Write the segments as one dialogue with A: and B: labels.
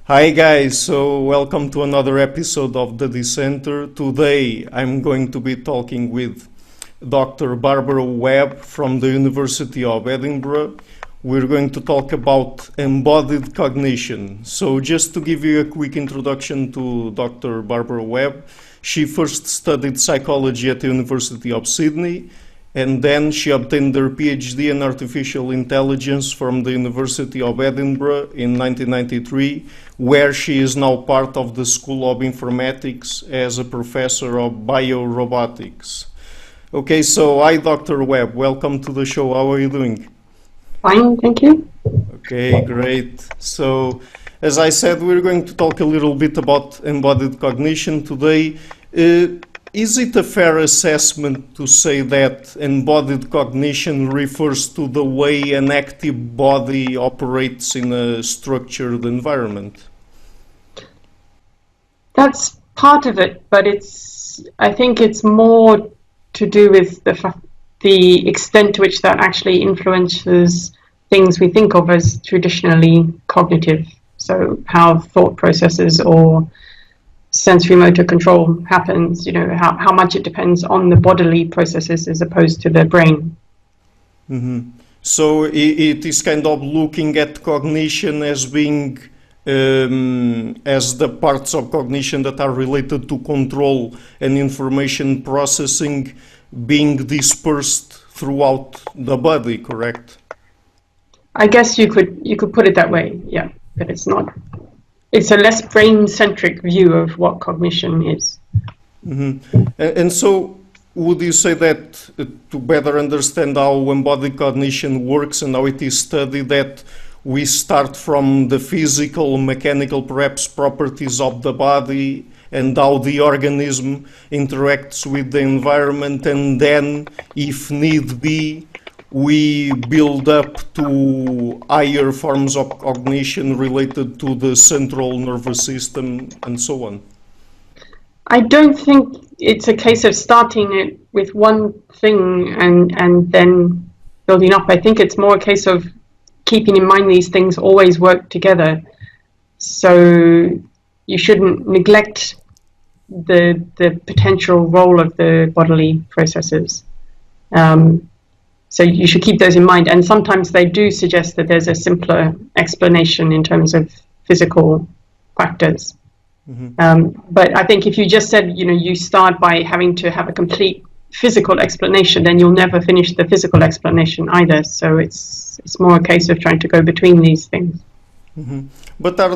A: Hi guys, so welcome to another episode of the Dissenter. Today I'm going to be talking with Dr. Barbara Webb from the University of Edinburgh. We're going to talk about embodied cognition. So just to give you a quick introduction to Dr. Barbara Webb, she first studied psychology at the University of Sidney, and then she obtained her PhD in artificial intelligence from the University of Edinburgh in 1993, where she is now part of the School of Informatics as a Professor of Biorobotics. Okay, so hi Dr. Webb, welcome to the show. How are you doing?
B: Fine, thank you.
A: Okay, great. So, as I said, we're going to talk a little bit about embodied cognition today. Is it a fair assessment to say that embodied cognition refers to the way an active body operates in a structured environment?
B: That's part of it, but I think it's more to do with the extent to which that actually influences things we think of as traditionally cognitive. So how thought processes or sensory motor control happens, how much it depends on the bodily processes as opposed to the brain.
A: Mm-hmm. So it is kind of looking at cognition as being as the parts of cognition that are related to control and information processing being dispersed throughout the body, correct?
B: I guess you could put it that way, yeah, but it's not. It's a less brain-centric view of what cognition is.
A: Mm-hmm. And so, would you say that to better understand how embodied cognition works and how it is studied, that we start from the physical, mechanical, perhaps, properties of the body and how the organism interacts with the environment, and then, if need be, we build up to higher forms of cognition related to the central nervous system and so on?
B: I don't think it's a case of starting it with one thing and then building up. I think it's more a case of keeping in mind these things always work together. So you shouldn't neglect the potential role of the bodily processes. So you should keep those in mind, and sometimes they do suggest that there's a simpler explanation in terms of physical factors. Mm-hmm. But I think if you just said, you start by having to have a complete physical explanation, then you'll never finish the physical explanation either. So it's more a case of trying to go between these things.
A: Mm-hmm. But are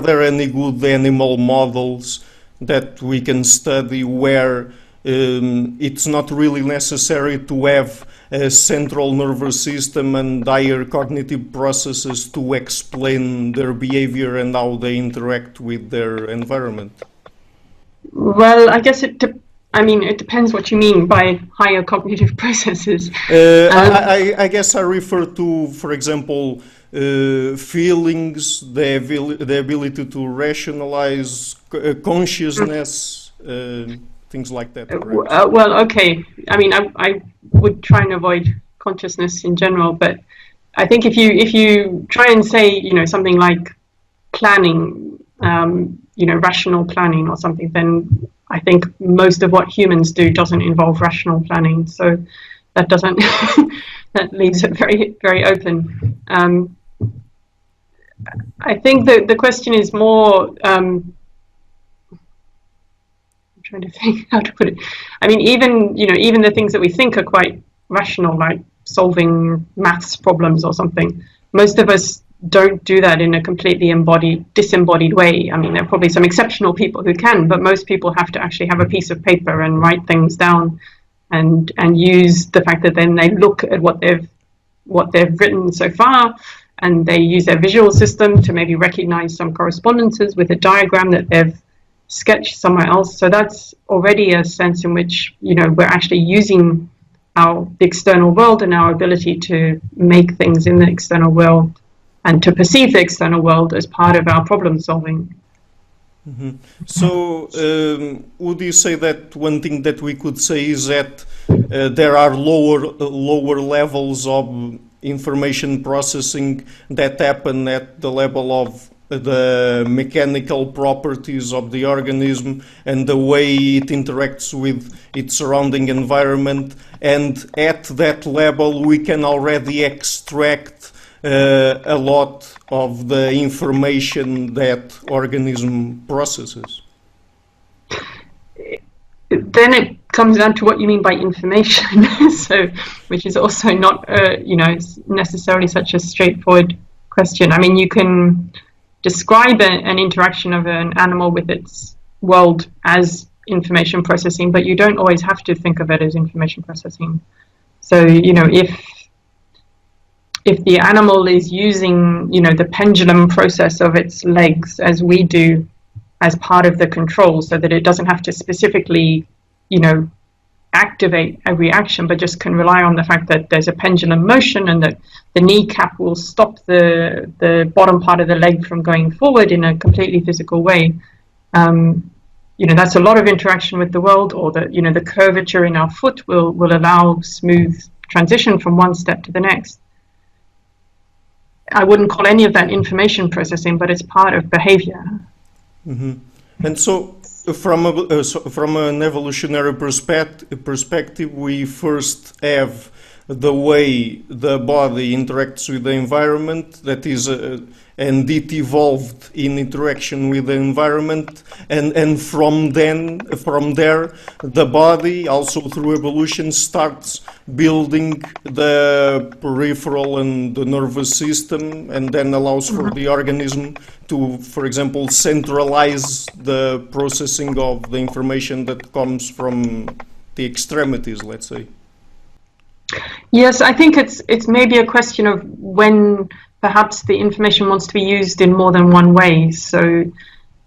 A: there any good animal models that we can study where it's not really necessary to have a central nervous system and higher cognitive processes to explain their behavior and how they interact with their environment?
B: Well, I guess it depends what you mean by higher cognitive processes.
A: I guess I refer to, for example, feelings, the ability to rationalize consciousness, things like that.
B: Well, okay. I would try and avoid consciousness in general, but I think if you try and say, something like planning, rational planning or something, then I think most of what humans do doesn't involve rational planning. So that doesn't that leaves it very, very open. I think that the question is more. Trying to think how to put it. Even the things that we think are quite rational, like solving maths problems or something, most of us don't do that in a completely disembodied way. There are probably some exceptional people who can, but most people have to actually have a piece of paper and write things down and use the fact that then they look at what they've written so far, and they use their visual system to maybe recognize some correspondences with a diagram that they've sketched somewhere else. So that's already a sense in which we're actually using the external world and our ability to make things in the external world and to perceive the external world as part of our problem solving.
A: Mm-hmm. So would you say that one thing that we could say is that there are lower levels of information processing that happen at the level of the mechanical properties of the organism and the way it interacts with its surrounding environment, and at that level we can already extract a lot of the information that organism processes.
B: Then it comes down to what you mean by information, so which is also not necessarily such a straightforward question. I mean, you can describe an interaction of an animal with its world as information processing, but you don't always have to think of it as information processing. So, if the animal is using, the pendulum process of its legs as we do as part of the control, so that it doesn't have to specifically, activate every action, but just can rely on the fact that there's a pendulum motion and that the kneecap will stop the bottom part of the leg from going forward in a completely physical way. That's a lot of interaction with the world, or the curvature in our foot will allow smooth transition from one step to the next. I wouldn't call any of that information processing, but it's part of behavior.
A: Mm-hmm. And so, from an evolutionary perspective, we first have the way the body interacts with the environment, that is, and it evolved in interaction with the environment, and from there, the body, also through evolution, starts building the peripheral and the nervous system, and then allows for the organism to, for example, centralize the processing of the information that comes from the extremities, let's say.
B: Yes, I think it's maybe a question of when perhaps the information wants to be used in more than one way. So,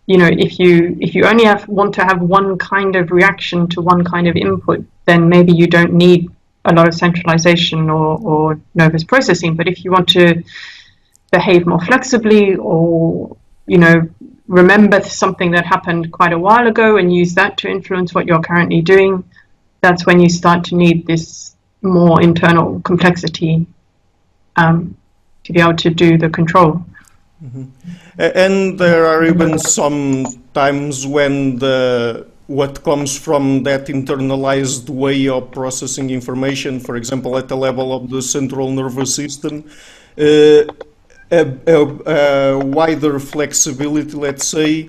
B: if you only want to have one kind of reaction to one kind of input, then maybe you don't need a lot of centralization or nervous processing. But if you want to behave more flexibly, or remember something that happened quite a while ago and use that to influence what you're currently doing, that's when you start to need this more internal complexity to be able to do the control.
A: Mm-hmm. And there are even some times when what comes from that internalized way of processing information, for example, at the level of the central nervous system, a wider flexibility, let's say,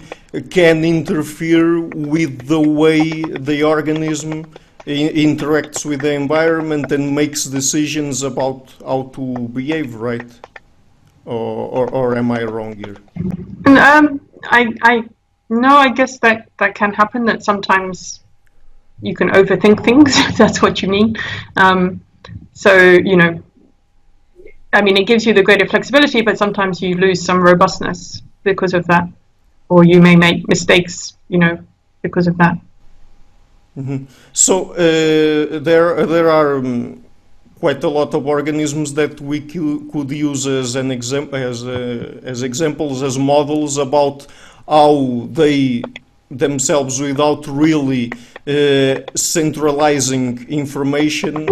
A: can interfere with the way the organism interacts with the environment and makes decisions about how to behave, right? Or am I wrong here?
B: I guess that can happen, that sometimes you can overthink things, if that's what you mean. It gives you the greater flexibility, but sometimes you lose some robustness because of that, or you may make mistakes, because of that.
A: Mm-hmm. So there are quite a lot of organisms that we could use as an as examples, as models about how they themselves, without really centralizing information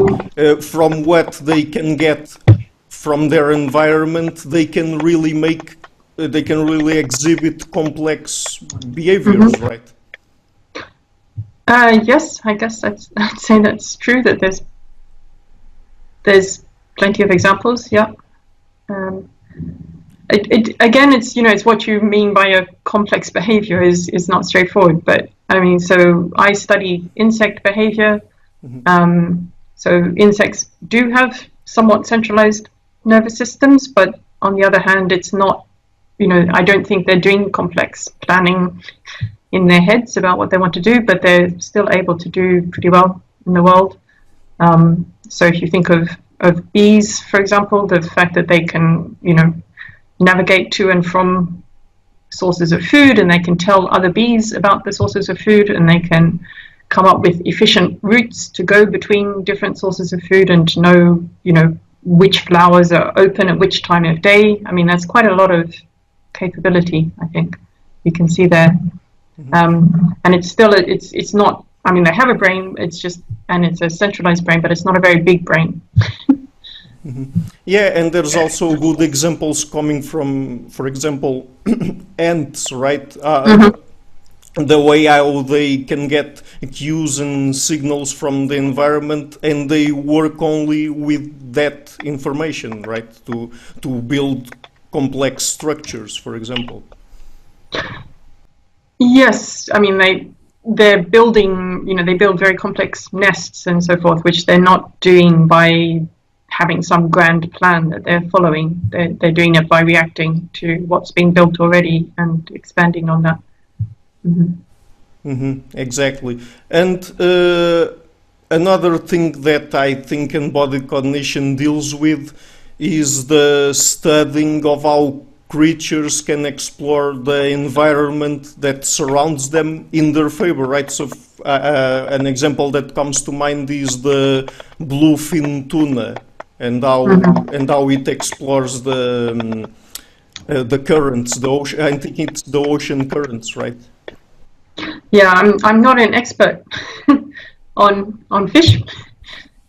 A: from what they can get from their environment, they can really exhibit complex behaviors, mm-hmm. right?
B: Yes, I guess I'd say that's true, that there's plenty of examples, yeah. Again, it's what you mean by a complex behavior is not straightforward, but so I study insect behavior. Mm-hmm. So insects do have somewhat centralized nervous systems, but on the other hand, it's not, I don't think they're doing complex planning in their heads about what they want to do, but they're still able to do pretty well in the world. So if you think of bees, for example, the fact that they can, navigate to and from sources of food, and they can tell other bees about the sources of food, and they can come up with efficient routes to go between different sources of food and to know, which flowers are open at which time of day. That's quite a lot of capability, I think, you can see there. Mm-hmm. And it's still, it's not, they have a brain, and it's a centralized brain, but it's not a very big brain.
A: Yeah, and there's also good examples coming from, for example, ants, right? The way how they can get cues and signals from the environment, and they work only with that information, right? To build complex structures, for example.
B: Yes, I mean they're building, they build very complex nests and so forth, which they're not doing by having some grand plan that they're following. They're doing it by reacting to what's being built already and expanding on that.
A: Exactly. And another thing that I think embodied cognition deals with is the studying of how creatures can explore the environment that surrounds them in their favor, right? So an example that comes to mind is the bluefin tuna, and how it explores the currents, the ocean. I think it's the ocean currents, right?
B: Yeah, I'm not an expert on fish,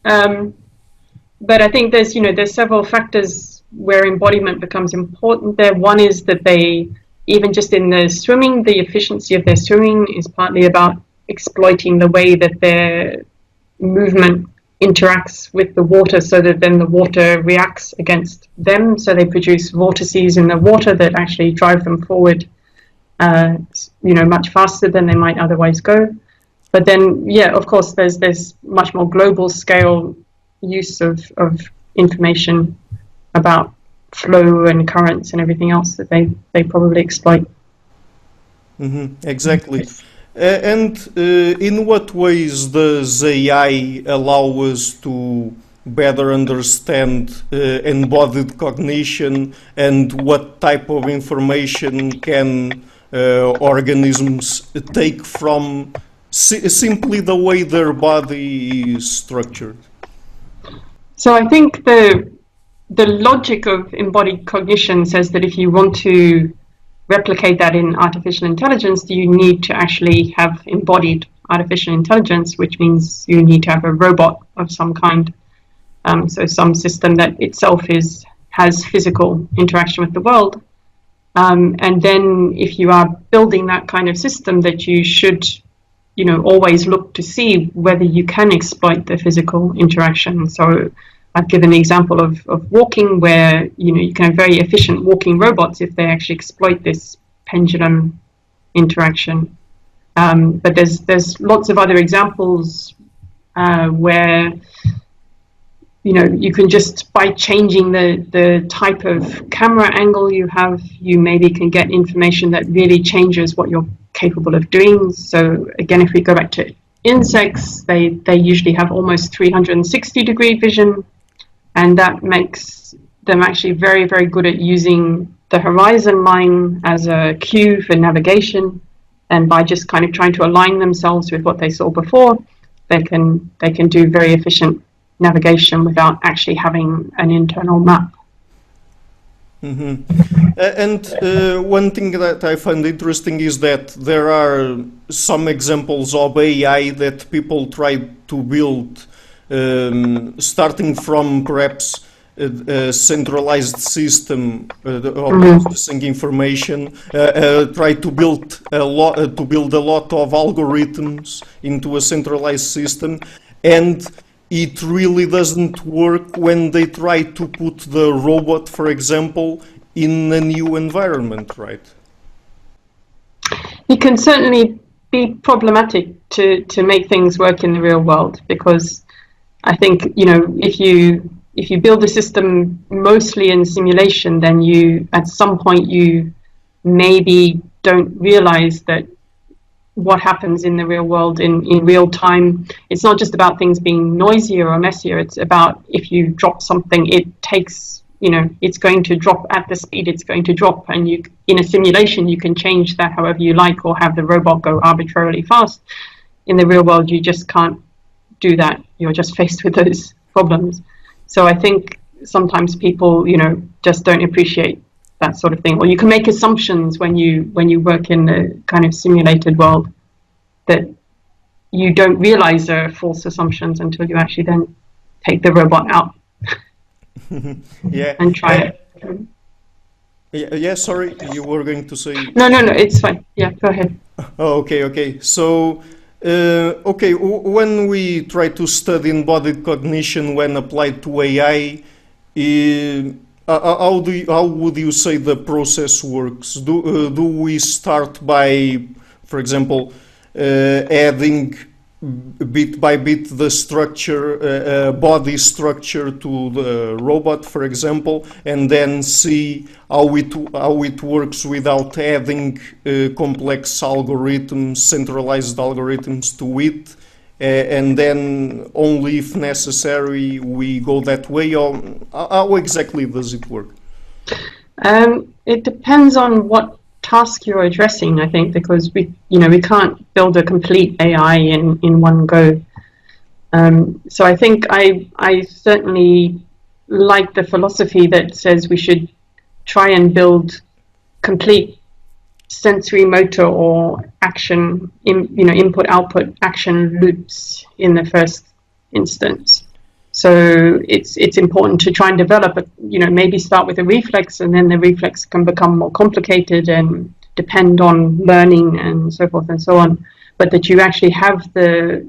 B: but I think there's several factors where embodiment becomes important there. One is that they, even just in the swimming, the efficiency of their swimming is partly about exploiting the way that their movement interacts with the water, so that then the water reacts against them, so they produce vortices in the water that actually drive them forward much faster than they might otherwise go. But then, yeah, of course, there's much more global scale use of information about flow and currents and everything else that they probably exploit.
A: Exactly. And in what ways does AI allow us to better understand embodied cognition, and what type of information can organisms take from simply the way their body is structured?
B: So I think the logic of embodied cognition says that if you want to replicate that in artificial intelligence, you need to actually have embodied artificial intelligence, which means you need to have a robot of some kind. So some system that itself has physical interaction with the world. And then if you are building that kind of system, that you should always look to see whether you can exploit the physical interaction. So I've given the example of walking, where you can have very efficient walking robots if they actually exploit this pendulum interaction. But there's lots of other examples where you can just, by changing the type of camera angle you have, you maybe can get information that really changes what you're capable of doing. So again, if we go back to insects, they usually have almost 360-degree vision, and that makes them actually very, very good at using the horizon line as a cue for navigation. And by just kind of trying to align themselves with what they saw before, they can do very efficient navigation without actually having an internal map.
A: And one thing that I find interesting is that there are some examples of AI that people try to build, starting from perhaps a centralized system of processing information, try to build a lot of algorithms into a centralized system, and it really doesn't work when they try to put the robot, for example, in a new environment, right?
B: It can certainly be problematic to make things work in the real world, because I think, if you build a system mostly in simulation, then at some point you maybe don't realize that what happens in the real world in real time. It's not just about things being noisier or messier. It's about, if you drop something, it takes, it's going to drop at the speed it's going to drop. And in a simulation, you can change that however you like, or have the robot go arbitrarily fast. In the real world, you just can't do that. You're just faced with those problems. So I think sometimes people, just don't appreciate that sort of thing. Or you can make assumptions when you work in the kind of simulated world, that you don't realize are false assumptions until you actually then take the robot out.
A: Yeah.
B: and try it.
A: Yeah, sorry, you were going to say.
B: No, it's fine. Yeah, go ahead.
A: Oh, okay. So, when we try to study embodied cognition when applied to AI, how would you say the process works? Do we start by, for example, adding bit by bit the structure, body structure to the robot, for example, and then see how it works without adding complex algorithms, centralized algorithms to it, and then only if necessary we go that way, or how exactly does it work?
B: It depends on what task you're addressing, I think, because we can't build a complete AI in one go. So I think I certainly like the philosophy that says we should try and build complete sensory motor or action, input output action loops in the first instance. So it's important to try and develop maybe start with a reflex, and then the reflex can become more complicated and depend on learning and so forth and so on. But that you actually have a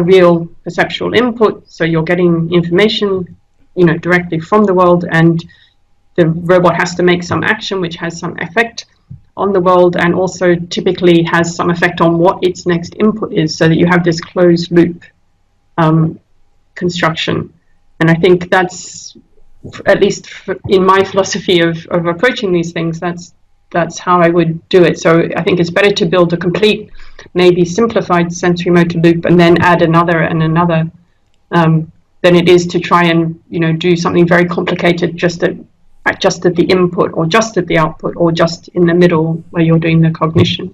B: real perceptual input, so you're getting information, directly from the world, and the robot has to make some action which has some effect on the world, and also typically has some effect on what its next input is, so that you have this closed loop construction. And I think that's, at least in my philosophy of approaching these things, that's how I would do it. So I think it's better to build a complete, maybe simplified sensory motor loop and then add another and another, than it is to try and do something very complicated just at the input, or just at the output, or just in the middle where you're doing the cognition.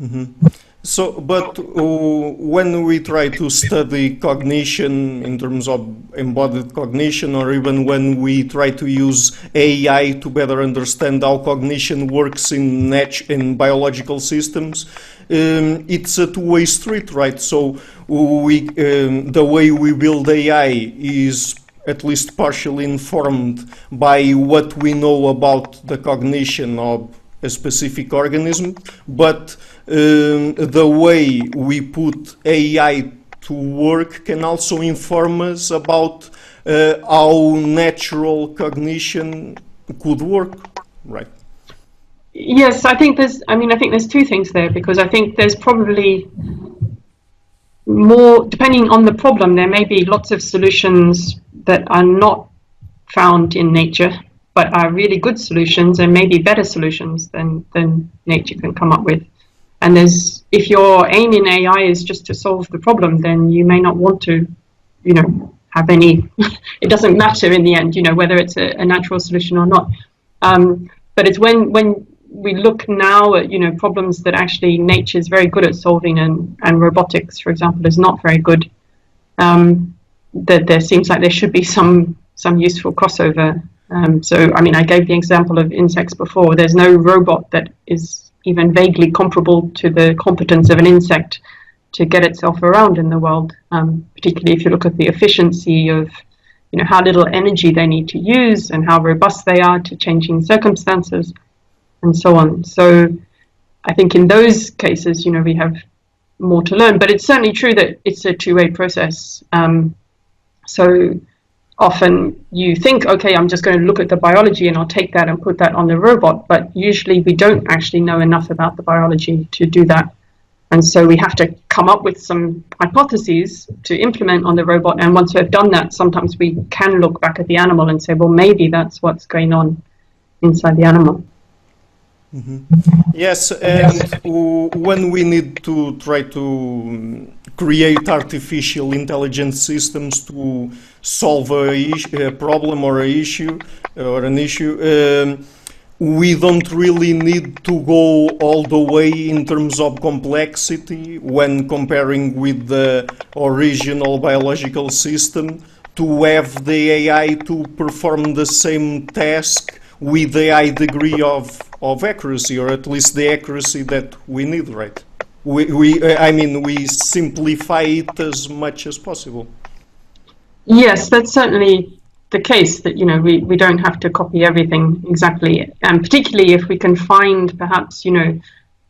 A: Mm-hmm. So, but when we try to study cognition in terms of embodied cognition, or even when we try to use AI to better understand how cognition works in biological systems, it's a two-way street, right? So the way we build AI is at least partially informed by what we know about the cognition of a specific organism, but the way we put AI to work can also inform us about how natural cognition could work, right?
B: Yes, I think there's two things there, because I think there's probably more, depending on the problem, there may be lots of solutions that are not found in nature, but are really good solutions, and maybe better solutions than nature can come up with. And if your aim in AI is just to solve the problem, then you may not want to, have any, it doesn't matter in the end, whether it's a natural solution or not. But it's when we look now at, problems that actually nature is very good at solving, and robotics, for example, is not very good, that there seems like there should be some useful crossover. So, I gave the example of insects before. There's no robot that is even vaguely comparable to the competence of an insect to get itself around in the world, particularly if you look at the efficiency of, how little energy they need to use and how robust they are to changing circumstances and so on. So I think in those cases, we have more to learn, but it's certainly true that it's a two-way process. So often you think, okay, I'm just going to look at the biology and I'll take that and put that on the robot, but usually we don't actually know enough about the biology to do that. And so we have to come up with some hypotheses to implement on the robot, and once we've done that, sometimes we can look back at the animal and say, well, maybe that's what's going on inside the animal.
A: Mm-hmm. Yes, and when we need to try to create artificial intelligence systems to solve a problem or an issue, we don't really need to go all the way in terms of complexity when comparing with the original biological system to have the AI to perform the same task with a high degree of accuracy, or at least the accuracy that we need, right? We simplify it as much as possible.
B: Yes, that's certainly the case that, you know, we don't have to copy everything exactly, and particularly if we can find perhaps, you know,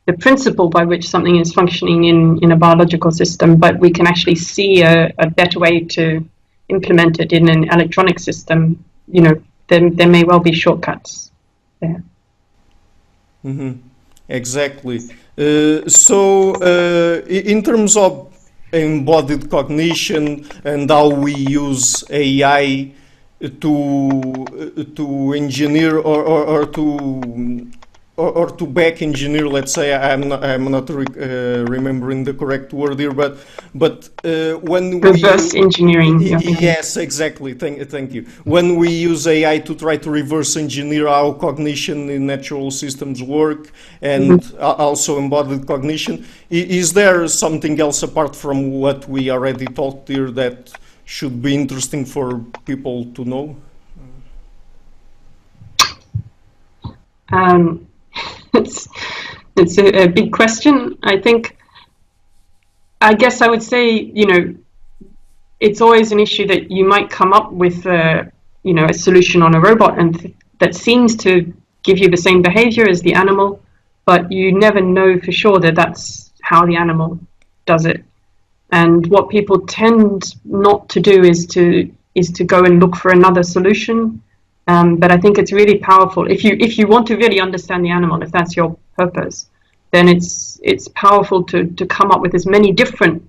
B: the principle by which something is functioning in a biological system, but we can actually see a better way to implement it in an electronic system, you know, then there may well be shortcuts there.
A: Mm-hmm. Exactly. In terms of embodied cognition and how we use AI to engineer or to back engineer, let's say, I'm not remembering the correct word here, but when
B: reverse engineering.
A: Yes, exactly. Thank you. When we use AI to try to reverse engineer how cognition in natural systems work, and also embodied cognition, is there something else apart from what we already talked here that should be interesting for people to know?
B: It's a big question. I guess I would say, you know, it's always an issue that you might come up with, you know, a solution on a robot and that seems to give you the same behavior as the animal, but you never know for sure that that's how the animal does it. And what people tend not to do is to go and look for another solution. But I think it's really powerful. If you want to really understand the animal, if that's your purpose, then it's powerful to come up with as many different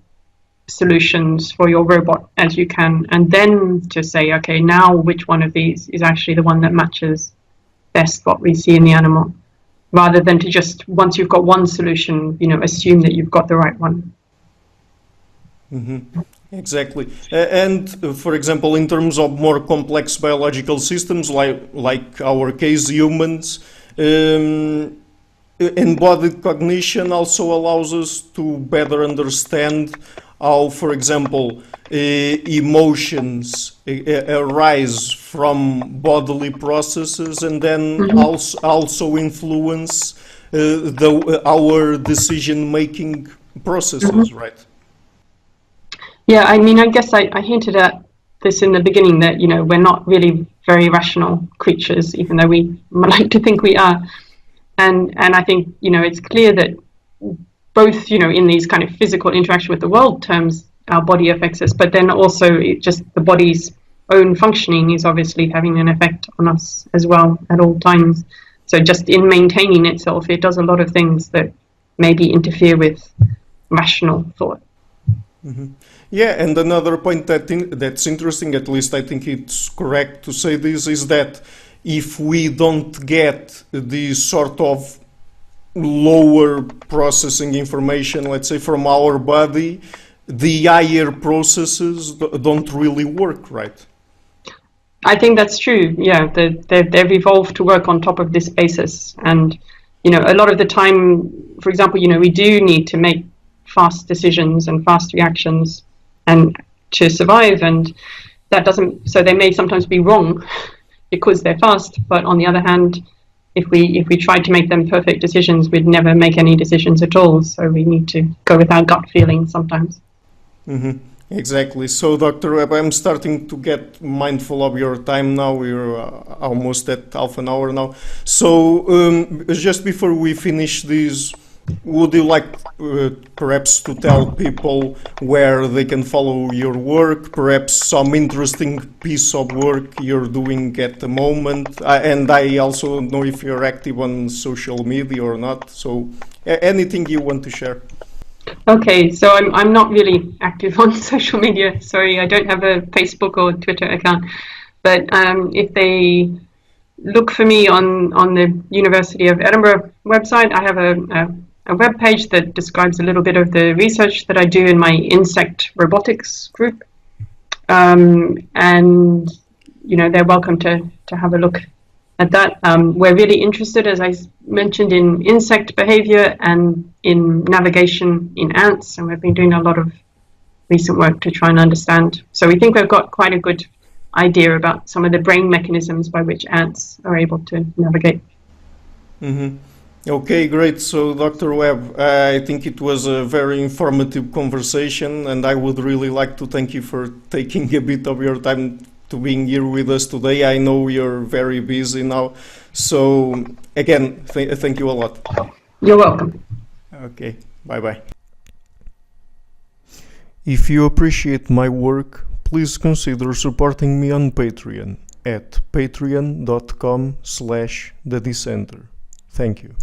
B: solutions for your robot as you can, and then to say, okay, now which one of these is actually the one that matches best what we see in the animal, rather than to just, once you've got one solution, you know, assume that you've got the right one.
A: Mm-hmm. Exactly. And for example, in terms of more complex biological systems, like our case, humans, embodied cognition also allows us to better understand how, for example, emotions arise from bodily processes and then also influence our decision-making processes, right?
B: Yeah, I mean, I guess I hinted at this in the beginning that, you know, we're not really very rational creatures, even though we like to think we are. And I think, you know, it's clear that both, you know, in these kind of physical interaction with the world terms, our body affects us, but then also just the body's own functioning is obviously having an effect on us as well at all times. So just in maintaining itself, it does a lot of things that maybe interfere with rational thought.
A: Mm-hmm. Yeah, and another point that's interesting, at least I think it's correct to say this, is that if we don't get this sort of lower processing information, let's say, from our body, the higher processes don't really work, right?
B: I think that's true. Yeah, they've evolved to work on top of this basis. And, you know, a lot of the time, for example, you know, we do need to make fast decisions and fast reactions and to survive, and that doesn't, so they may sometimes be wrong because they're fast, but on the other hand, if we tried to make them perfect decisions, we'd never make any decisions at all. So we need to go with our gut feeling sometimes.
A: Mm-hmm. Exactly. So, Dr. Webb, I'm starting to get mindful of your time now. We're almost at half an hour now. So, just before we finish this, would you like perhaps to tell people where they can follow your work, perhaps some interesting piece of work you're doing at the moment? And I also know if you're active on social media or not. So, anything you want to share?
B: Okay, so I'm not really active on social media. Sorry, I don't have a Facebook or Twitter account. But if they look for me on the University of Edinburgh website, I have a web page that describes a little bit of the research that I do in my insect robotics group. And, you know, they're welcome to have a look at that. We're really interested, as I mentioned, in insect behavior and in navigation in ants, and we've been doing a lot of recent work to try and understand. So we think we've got quite a good idea about some of the brain mechanisms by which ants are able to navigate.
A: Mm-hmm. Okay, great. So, Dr. Webb, I think it was a very informative conversation, and I would really like to thank you for taking a bit of your time to being here with us today. I know you're very busy now. So again, thank you a lot.
B: You're welcome.
A: Okay, bye-bye. If you appreciate my work, please consider supporting me on Patreon at patreon.com/thedissenter. Thank you.